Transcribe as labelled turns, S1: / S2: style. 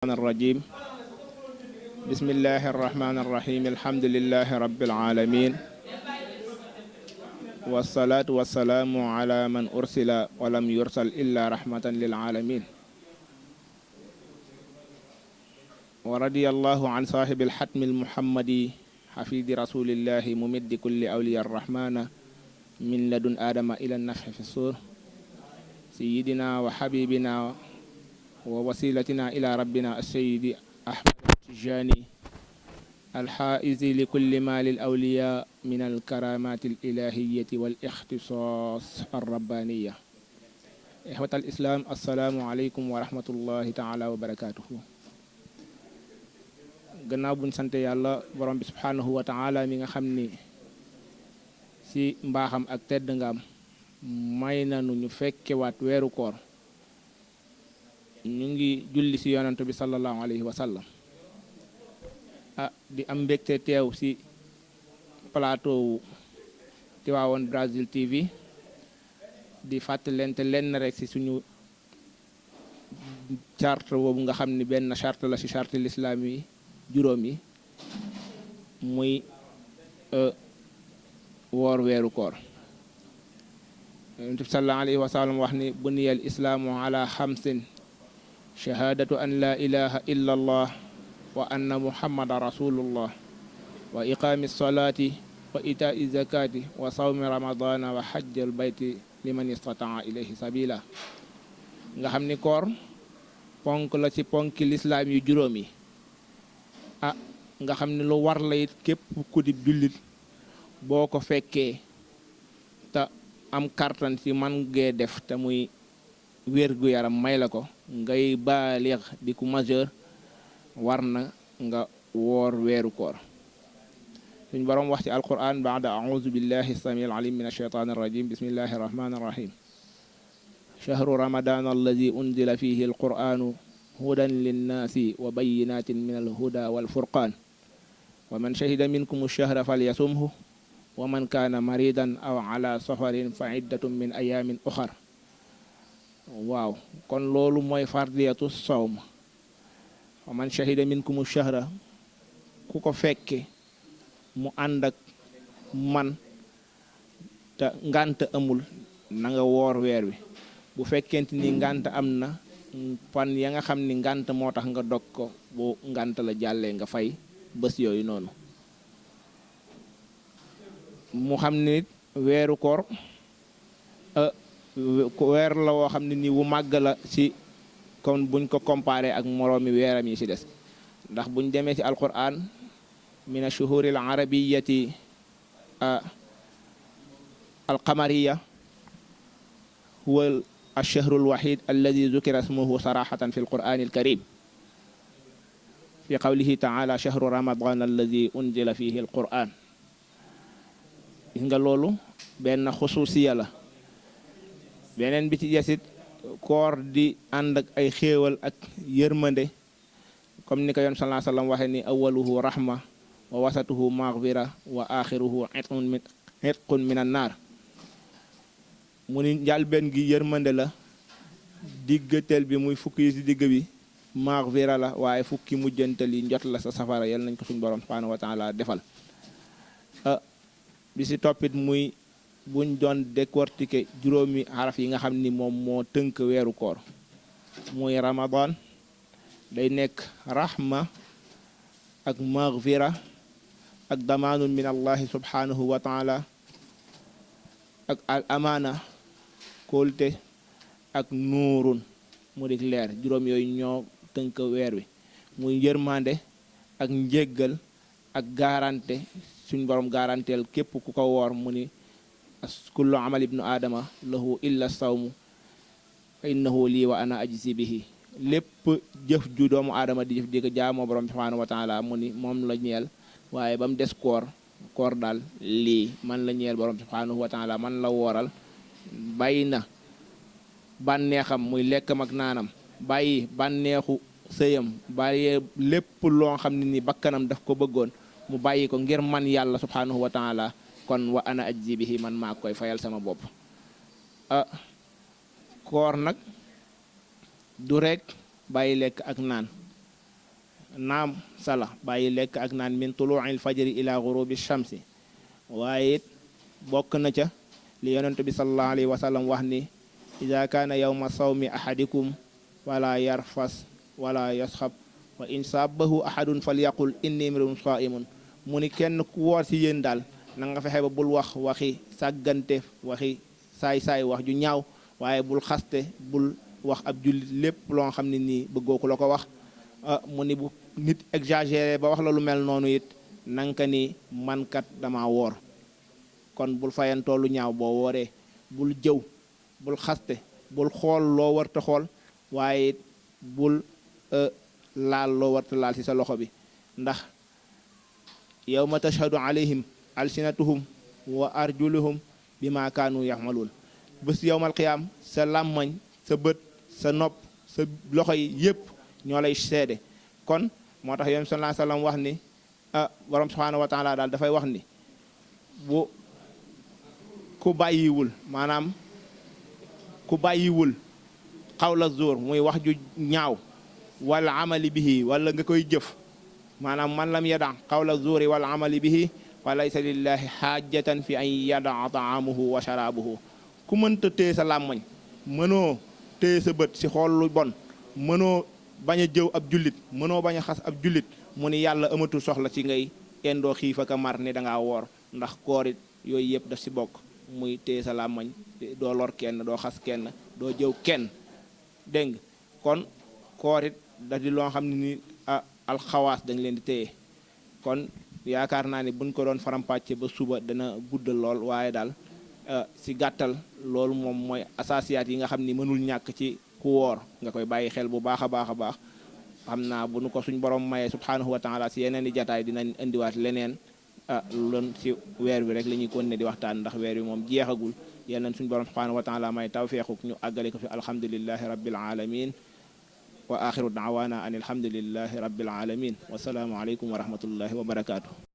S1: الرجيم بسم الله الرحمن الرحيم الحمد لله رب العالمين والصلاة والسلام على من أرسل ولم يرسل إلا رحمة للعالمين ورضي الله عن صاحب الحتم المحمدي حفيد رسول الله ممد كل أولياء الرحمن من لدن آدم إلى النفخ في الصور سيدنا وحبيبنا ووسيلتنا إلى ربنا السيد أحمد التجاني الحائز لكل ما للأولياء من الكرامات الإلهية والاختصاص الربانية إخوة الإسلام السلام عليكم ورحمة الله تعالى وبركاته gannaaw buñ sante yàlla borom bi subhanahu wa ta'ala mi nga xam ni si mbaaxam ak tedd ngaam may nanu ñu fekkewaat weeru koor ñu ngi julli si yonantu bi sallallahu alayhi wa sallam di am mbégte teew si plateau Tivaouane Brazil TV di fàttalente lenn rek si suñu charte boobu nga xam ni benn charte la si charte l'islam yi juróom yi muy woor weeru koor yonantu bi sallallahu alayhi wa sallam wax ni buniyal islaamu ala xamsin shahadatu an la ilaha illa allah wa anna muhammada rasulullah wa iqami salati wa itaai zakati wa sawmi ramadana wa hajjal bayti liman istataa ilayhi sabila nga xam ni koor ponk la ci ponki lislaam yu juróom yi nga xam ni lu war la it képp ku di jullit boo ko fekkee te am kartan ci man ngee def te muy wér gu yaram may la ko ngay baalix di ku majeur war na nga woor weeru koor suñ boroom wax ci alquran baada a'udhu billahi as-sami'il alim min ash-shaytanir rajim bismillahir rahmanir rahim shahru ramadan alladhi unzila fihi al-qur'anu hudan lin-nasi wa bayyinatin min al-huda wal furqan wa man shahida minkum ash-shahra falyasumhu wa man kana maridan aw ala safarin fa iddatun min ayamin ukhar waaw kon loolu mooy fardiyatu sawm wa man shahida minkum shahra ku ko fekke mu ànd ak man te ngànt amul na nga woor weer wi bu fekkente ni ngànt am na fan ya nga xam ni ngànt moo tax nga dog ko bu ngànt la jàllee nga fay bés yooyu noonu mu xam ni weeru koor weer la woo xam ne nii wu màgg la ci kon buñ ko comparé ak moroomi weeram yi ci des ndax buñ demee ci alquran min ash-shuhuril arabiyyati alqamariya huwa ash-shahru al-wahid alladhi dhukira ismuhu sarahatan fi alqur'ani al-karim fi qawlihi ta'ala shahru ramadan alladhi unzila fihi alquran gis nga loolu benn xususiya la beneen bi ci yesit koor di ànd ak ay xéewal ak yërmande comme ni ko yoon sallallahu alayhi wasallam waxe ni awaluhu rahma wa wasatuhu maghfira wa akhiruhu itqun minan nar mu ni njàlbeen gi yërmande la diggateel bi muy fukki yi ci digg bi maghfira la waaye fukki mujjantal yi njot la sa safara yal nañ ko suñu borom subhanahu wa ta'ala defal bi ci toppit muy buñ doon décortiquer juróomi xaraf yi nga xam ni moom moo tënk weeru koor muy ramadan day nekk rahma ak maghfira ak damaanun min allahi subhanahu wa taala ak al amaana kóolte ak nuurun mu dik leer juróom yooyu ñoo tënk weer wi muy yërmande ak njéggal ak garanté suñ borom garanteel képp ku ko woor mu ni kullu amal ibnu aadama lahu illa sawmu fa innahu lii wa ana ajzi bihi lépp jëf ju doomu aadama di jëf di ko jaamoo borom subhanahu wa taala mu ni moom la ñeel waaye ba mu des koor daal lii man la ñeel borom subhanahu wa taala man la wooral bàyyi na bànneexam muy lekkam ak naanam bàyyi bànneexu sëyam bàyyi lépp loo xam ne ni bakkanam daf ko bëggoon mu bàyyi ko ngir man yàlla subhanahu wa taala kon wa ana ajzi bihi man maa koy fayal sama bopp koor nag du rek bàyyi lekk ak naan naam sala bàyyi lekk ak naan min tuluu'il fajri ila ghurubi shamsi waaye it bokk na ca li yonent bi sallallahu alayhi wa sallam wax ni ida kaana yawma sawmi ahadikum wala yarfas wala yasxab wa in sabahu ahadun falyaqul inni imru'un sa'imun mu ni kenn ku woor ci yéen daal na nga fexe ba bul wax waxi sàggante waxi saay-saay wax ju ñaaw waaye bul xaste bul wax ab jullit lépp loo xam ne nii bëggoo ko la ko wax mu ni bu nit exagéré ba wax la lu mel noonu it nanka ni mankat dama woor kon bul fayantoo lu ñaaw boo wooree bul jëw bul xaste bul xool loo warta xool waaye it bul laal loo warta laal ci sa loxo bi ndax yawma tashhadu alayhim alsinatuhum wa arjuluhum bima kaanu yaxmaluun bés yowmal qiyaam sa làmmañ sa bët sa nopp sa loxo yi yépp ñoo lay seede kon moo tax yonent sallallahu alayhi wa sallam wax ni borom subhaanahu wa taala daal dafay wax ni bu ku bàyyiwul maanaam ku bàyyiwul xawla zuur muy wax ju ñaaw wala amali bihi wala nga koy jëf maanaam man lam yada xawla zuuri wala amali bihi fa laysa lillahi xaajatan fi an yadaa taamuhu wa sharaabuhu ku mënta téye sa làmmañ mënoo téye sa bët si xool lu bon mënoo bañ a jëw ab jullit mënoo bañ a xas ab jullit mu ni yàlla amatul soxla ci ngay endoo xiif ak mar ni dangaa woor ndax koorit yooyu yëpp daf si bokk muy téye sa làmmañ doo lor kenn doo xas kenn doo jëw kenn dégg nga kon koorit da di loo xam ne ni alxawaas dañ leen di téye kon yaakaar naa ni buñ ko doon farampàcce ba suba dana guddal lool waaye daal si gàttal loolu moom mooy asaasiyaat yi nga xam ni mënul ñàkk ci ku woor nga koy bàyyi xel bu baax a baax a baax xam naa bu nu ko suñ borom mayee subhaanahu wa taala si yeneen i jataay dinañ indiwaat leneen loon si weer wi rek la ñuy continuer di waxtaan ndax weer wi moom jeexagul yeneen suñ borom subhaanahu wa taala may tawfeexuk ñu àggale ko fi alhamdulillahi rabbil alamin wa axiru daawaana an alhamdulillahi rabbil alamin wasalaamu aleykum wa rahmatullahi wa barakaatu